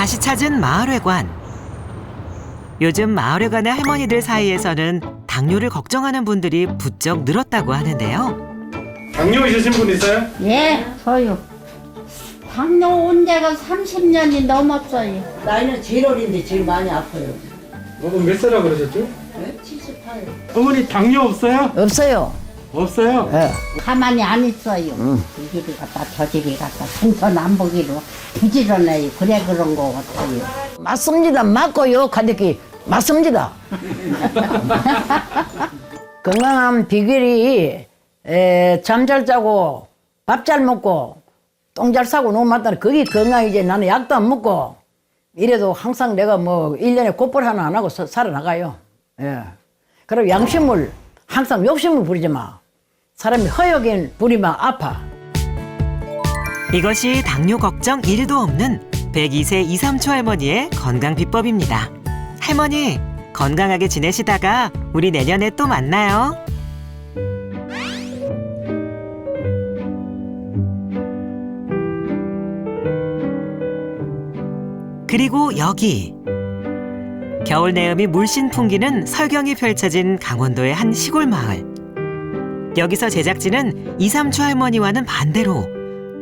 다시 찾은 마을회관. 요즘 마을회관의 할머니들 사이에서는 당뇨를 걱정하는 분들이 부쩍 늘었다고 하는데요. 당뇨 있으신 분 있어요? 예, 저요. 당뇨 온 지가 30년이 넘었어요. 나이는 제일 어린데 제일 많이 아파요. 그럼 몇 살이라고 그러셨죠? 네? 78. 어머니 당뇨 없어요? 없어요. 없어요? 예. 가만히 안 있어요. 이 집에 갔다 저 집에 갔다 생선 안 보기로 부지런해요. 그래 그런 거 같아요. 맞습니다. 맞고요. 가득히 맞습니다. 건강한 비결이 잠 잘 자고 밥 잘 먹고 똥 잘 싸고 너무 맞다. 그게 건강이지. 나는 약도 안 먹고 이래도 항상 내가 뭐 1년에 곧벌 하나 안 하고 살아나가요. 예. 그리고 양심을 항상 욕심을 부리지 마. 사람이 허역인 부리면 아파. 이것이 당뇨 걱정 1도 없는 102세 이삼초 할머니의 건강 비법입니다. 할머니, 건강하게 지내시다가 우리 내년에 또 만나요. 그리고 여기. 겨울 내음이 물씬 풍기는 설경이 펼쳐진 강원도의 한 시골 마을. 여기서 제작진은 이삼초 할머니와는 반대로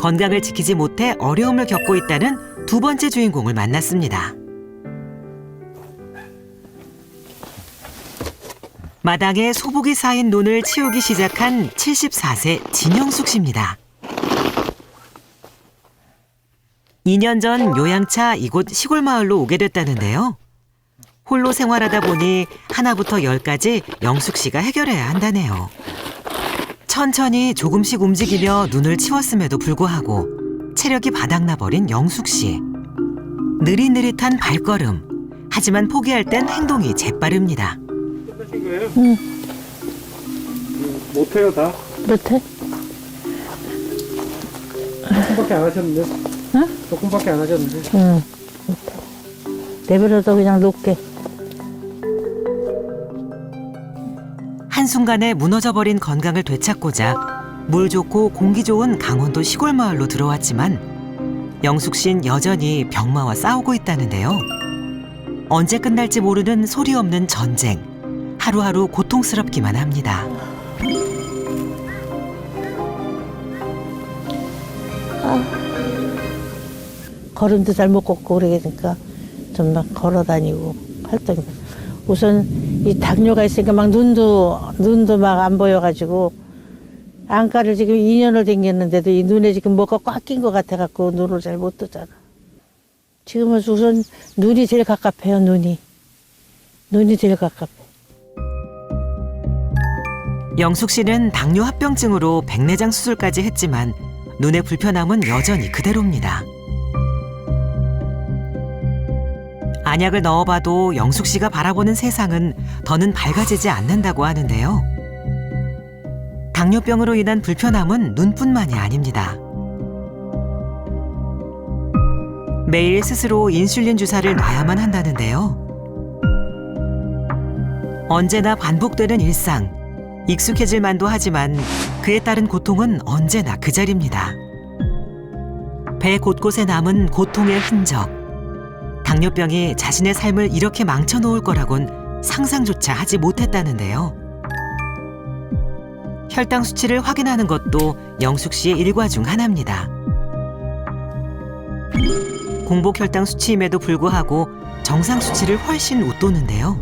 건강을 지키지 못해 어려움을 겪고 있다는 두 번째 주인공을 만났습니다. 마당에 소복이 쌓인 논을 치우기 시작한 74세 진영숙 씨입니다. 2년 전 요양차 이곳 시골 마을로 오게 됐다는데요. 홀로 생활하다 보니 하나부터 열까지 영숙 씨가 해결해야 한다네요. 천천히 조금씩 움직이며 눈을 치웠음에도 불구하고 체력이 바닥나버린 영숙 씨. 느릿느릿한 발걸음. 하지만 포기할 땐 행동이 재빠릅니다. 끝나신 거예요? 못해요 다? 못해? 조금밖에 안 하셨는데? 응? 조금밖에 안 하셨는데? 응, 못해. 내버려둬 그냥 놓게. 한순간에 무너져버린 건강을 되찾고자 물 좋고 공기 좋은 강원도 시골 마을로 들어왔지만 영숙 씨는 여전히 병마와 싸우고 있다는데요. 언제 끝날지 모르는 소리 없는 전쟁. 하루하루 고통스럽기만 합니다. 걸음도 잘 못 걷고 그러니까 좀 막 걸어 다니고 활동이. 우선 이 당뇨가 있으니까 막 눈도 막 안 보여가지고 안과를 지금 2년을 댕겼는데도 이 눈에 지금 뭐가 꽉 낀 것 같아갖고 눈을 잘 못 뜨잖아. 지금은 우선 눈이 제일 갑갑해요. 눈이 제일 갑갑해. 영숙 씨는 당뇨 합병증으로 백내장 수술까지 했지만 눈의 불편함은 여전히 그대로입니다. 안약을 넣어봐도 영숙 씨가 바라보는 세상은 더는 밝아지지 않는다고 하는데요. 당뇨병으로 인한 불편함은 눈뿐만이 아닙니다. 매일 스스로 인슐린 주사를 놔야만 한다는데요. 언제나 반복되는 일상. 익숙해질 만도 하지만 그에 따른 고통은 언제나 그 자리입니다. 배 곳곳에 남은 고통의 흔적. 당뇨병이 자신의 삶을 이렇게 망쳐놓을 거라곤 상상조차 하지 못했다는데요. 혈당 수치를 확인하는 것도 영숙 씨의 일과 중 하나입니다. 공복 혈당 수치임에도 불구하고 정상 수치를 훨씬 웃도는데요.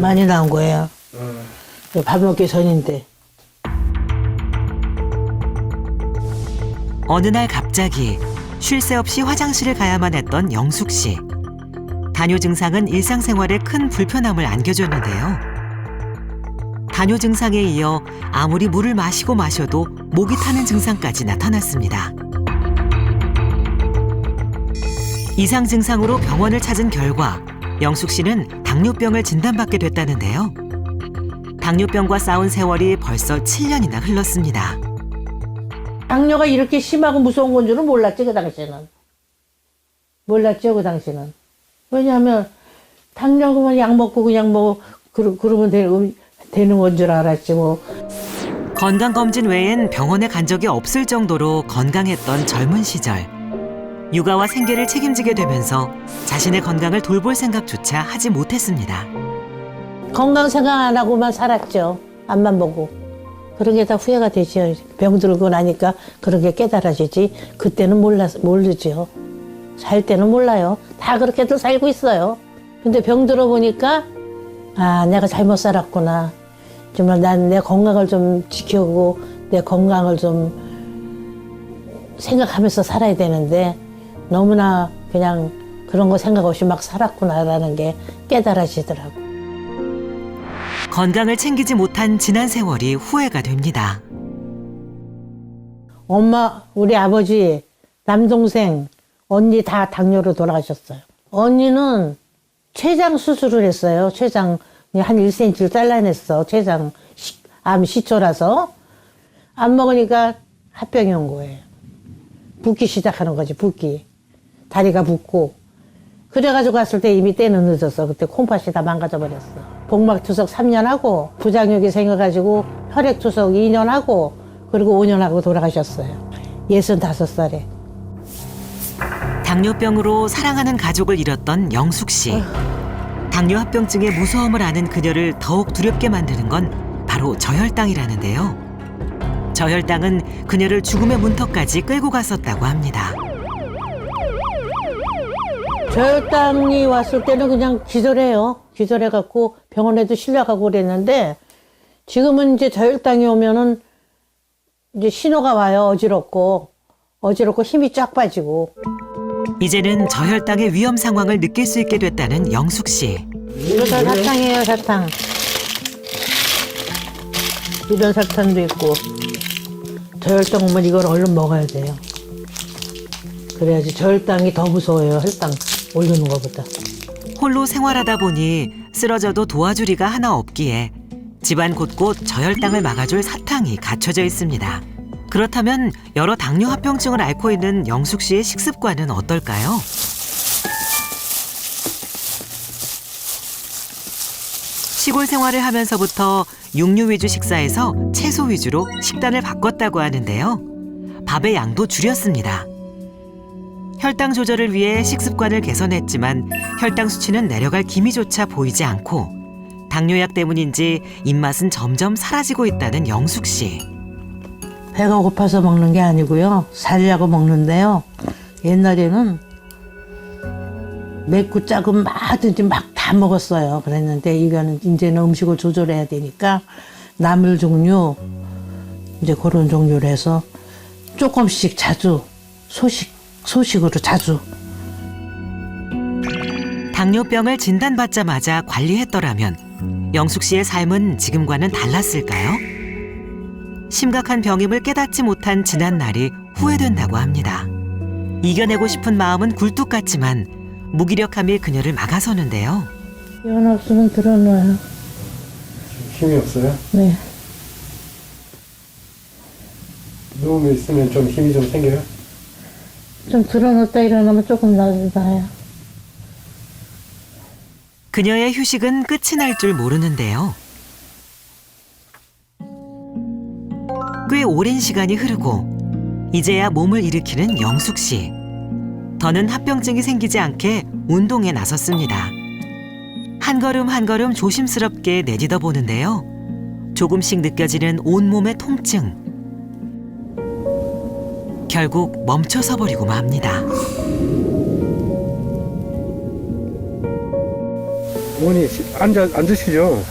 많이 나온 거예요. 밥 먹기 전인데. 어느 날 갑자기 쉴 새 없이 화장실을 가야만 했던 영숙 씨. 당뇨 증상은 일상생활에 큰 불편함을 안겨줬는데요. 당뇨 증상에 이어 아무리 물을 마시고 마셔도 목이 타는 증상까지 나타났습니다. 이상 증상으로 병원을 찾은 결과 영숙 씨는 당뇨병을 진단받게 됐다는데요. 당뇨병과 싸운 세월이 벌써 7년이나 흘렀습니다. 당뇨가 이렇게 심하고 무서운 건 줄은 몰랐지, 그 당시에는. 몰랐죠, 그 당시에는. 왜냐하면 당뇨만 약 먹고 그냥 뭐 그러면 되는 건 줄 알았지 뭐. 건강검진 외엔 병원에 간 적이 없을 정도로 건강했던 젊은 시절. 육아와 생계를 책임지게 되면서 자신의 건강을 돌볼 생각조차 하지 못했습니다. 건강 생각 안 하고만 살았죠. 앞만 보고. 그런 게 다 후회가 되죠. 병 들고 나니까 그런 게 깨달아지지. 그때는 모르죠. 살 때는 몰라요. 다 그렇게들 살고 있어요. 근데 병 들어보니까 아, 내가 잘못 살았구나. 정말 난 내 건강을 좀 지키고 내 건강을 좀 생각하면서 살아야 되는데 너무나 그냥 그런 거 생각 없이 막 살았구나라는 게 깨달아지더라고. 건강을 챙기지 못한 지난 세월이 후회가 됩니다. 엄마, 우리 아버지, 남동생, 언니 다 당뇨로 돌아가셨어요. 언니는 췌장 수술을 했어요. 췌장 한 1cm를 잘라냈어. 췌장 암 시초라서. 안 먹으니까 합병이 온 거예요. 붓기 시작하는 거지, 붓기. 다리가 붓고. 그래가지고 갔을 때 이미 때는 늦었어. 그때 콩팥이 다 망가져버렸어. 복막투석 3년 하고, 부장역이 생겨가지고 혈액투석 2년 하고, 그리고 5년 하고 돌아가셨어요. 65살에. 당뇨병으로 사랑하는 가족을 잃었던 영숙 씨. 당뇨 합병증의 무서움을 아는 그녀를 더욱 두렵게 만드는 건 바로 저혈당이라는데요. 저혈당은 그녀를 죽음의 문턱까지 끌고 갔었다고 합니다. 저혈당이 왔을 때는 그냥 기절해요. 기절해갖고 병원에도 실려가고 그랬는데 지금은 이제 저혈당이 오면은 이제 신호가 와요. 어지럽고 힘이 쫙 빠지고. 이제는 저혈당의 위험 상황을 느낄 수 있게 됐다는 영숙 씨. 이거 다 사탕이에요, 사탕. 이런 사탕도 있고. 저혈당 오면 이걸 얼른 먹어야 돼요. 그래야지 저혈당이 더 무서워요. 혈당 오르는 것보다. 홀로 생활하다 보니 쓰러져도 도와주리가 하나 없기에 집안 곳곳 저혈당을 막아줄 사탕이 갖춰져 있습니다. 그렇다면 여러 당뇨 합병증을 앓고 있는 영숙 씨의 식습관은 어떨까요? 시골 생활을 하면서부터 육류 위주 식사에서 채소 위주로 식단을 바꿨다고 하는데요. 밥의 양도 줄였습니다. 혈당 조절을 위해 식습관을 개선했지만 혈당 수치는 내려갈 기미조차 보이지 않고 당뇨약 때문인지 입맛은 점점 사라지고 있다는 영숙 씨. 배가 고파서 먹는 게 아니고요. 살려고 먹는데요. 옛날에는 맵고 짜고 뭐든지 막 다 먹었어요. 그랬는데 이거는 이제는 음식을 조절해야 되니까 나물 종류 이제 그런 종류로 해서 조금씩 자주 소식으로 자주. 당뇨병을 진단받자마자 관리했더라면 영숙 씨의 삶은 지금과는 달랐을까요? 심각한 병임을 깨닫지 못한 지난 날이 후회된다고 합니다. 이겨내고 싶은 마음은 굴뚝 같지만 무기력함이 그녀를 막아서는데요. 이건 없으면 들어놔요. 힘이 없어요? 네. 누우면 있으면 좀 힘이 좀 생겨요? 좀 들어놓다 일어나면 조금 나아요. 그녀의 휴식은 끝이 날 줄 모르는데요. 꽤 오랜 시간이 흐르고 이제야 몸을 일으키는 영숙 씨. 더는 합병증이 생기지 않게 운동에 나섰습니다. 한 걸음 한 걸음 조심스럽게 내딛어 보는데요. 조금씩 느껴지는 온몸의 통증. 결국 멈춰서 버리고 맙니다. 어머니 앉으시죠?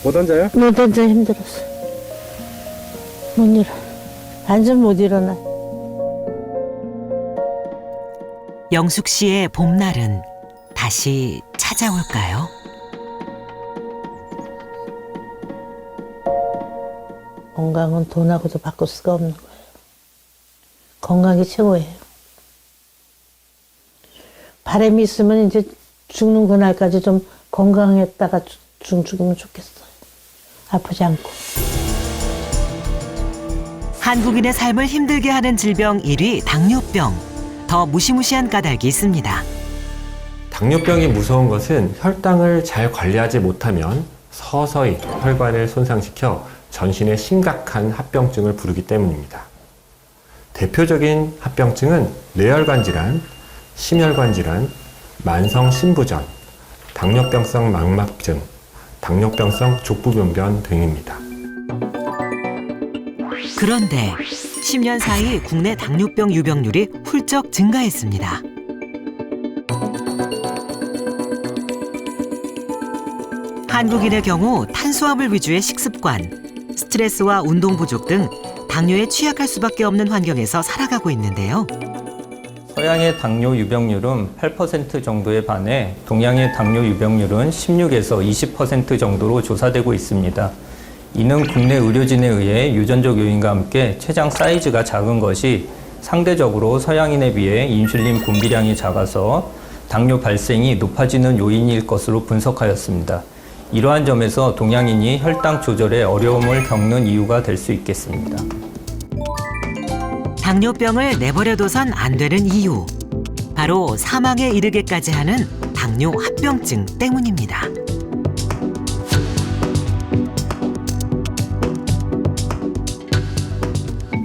못 앉아요? 못 앉아 힘들었어. 못 일어나. 앉으면 못 일어나. 영숙 씨의 봄날은 다시 찾아올까요? 건강은 돈하고도 바꿀 수가 없는 거예요. 건강이 최고예요. 바람이 있으면 이제 죽는 그날까지 좀 건강했다가 죽으면 좋겠어요. 아프지 않고. 한국인의 삶을 힘들게 하는 질병 1위 당뇨병. 더 무시무시한 까닭이 있습니다. 당뇨병이 무서운 것은 혈당을 잘 관리하지 못하면 서서히 혈관을 손상시켜 전신에 심각한 합병증을 부르기 때문입니다. 대표적인 합병증은 뇌혈관 질환, 심혈관 질환, 만성 심부전, 당뇨병성 망막증, 당뇨병성 족부변변 등입니다. 그런데 10년 사이 국내 당뇨병 유병률이 훌쩍 증가했습니다. 한국인의 경우 탄수화물 위주의 식습관, 스트레스와 운동 부족 등 당뇨에 취약할 수밖에 없는 환경에서 살아가고 있는데요. 서양의 당뇨 유병률은 8% 정도에 반해 동양의 당뇨 유병률은 16에서 20% 정도로 조사되고 있습니다. 이는 국내 의료진에 의해 유전적 요인과 함께 췌장 사이즈가 작은 것이 상대적으로 서양인에 비해 인슐린 분비량이 작아서 당뇨 발생이 높아지는 요인일 것으로 분석하였습니다. 이러한 점에서 동양인이 혈당 조절에 어려움을 겪는 이유가 될 수 있겠습니다. 당뇨병을 내버려둬선 안 되는 이유. 바로 사망에 이르게까지 하는 당뇨 합병증 때문입니다.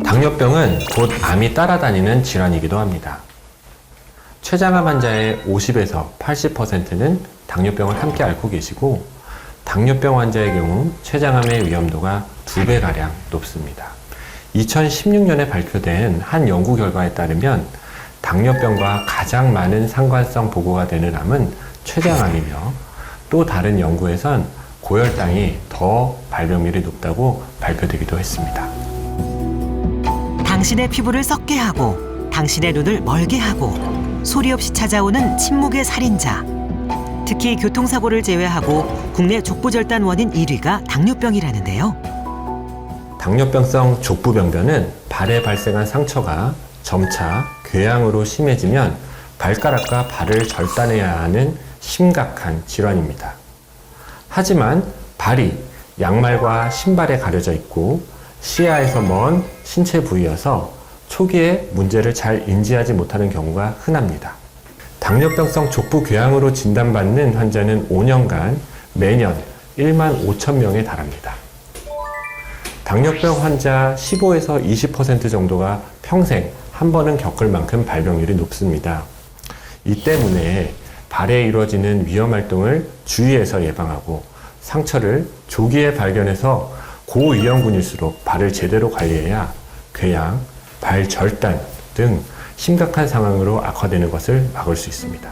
당뇨병은 곧 암이 따라다니는 질환이기도 합니다. 췌장암 환자의 50에서 80%는 당뇨병을 함께 앓고 계시고 당뇨병 환자의 경우 췌장암의 위험도가 2배가량 높습니다. 2016년에 발표된 한 연구 결과에 따르면 당뇨병과 가장 많은 상관성 보고가 되는 암은 췌장암이며 또 다른 연구에선 고혈당이 더 발병률이 높다고 발표되기도 했습니다. 당신의 피부를 썩게 하고 당신의 눈을 멀게 하고 소리 없이 찾아오는 침묵의 살인자. 특히 교통사고를 제외하고 국내 족부절단 원인 1위가 당뇨병이라는데요. 당뇨병성 족부병변은 발에 발생한 상처가 점차 궤양으로 심해지면 발가락과 발을 절단해야 하는 심각한 질환입니다. 하지만 발이 양말과 신발에 가려져 있고 시야에서 먼 신체 부위여서 초기에 문제를 잘 인지하지 못하는 경우가 흔합니다. 당뇨병성 족부궤양으로 진단받는 환자는 5년간 매년 1만 5천 명에 달합니다. 당뇨병 환자 15에서 20% 정도가 평생 한 번은 겪을 만큼 발병률이 높습니다. 이 때문에 발에 이루어지는 위험활동을 주의해서 예방하고 상처를 조기에 발견해서 고위험군일수록 발을 제대로 관리해야 궤양, 발 절단 등 심각한 상황으로 악화되는 것을 막을 수 있습니다.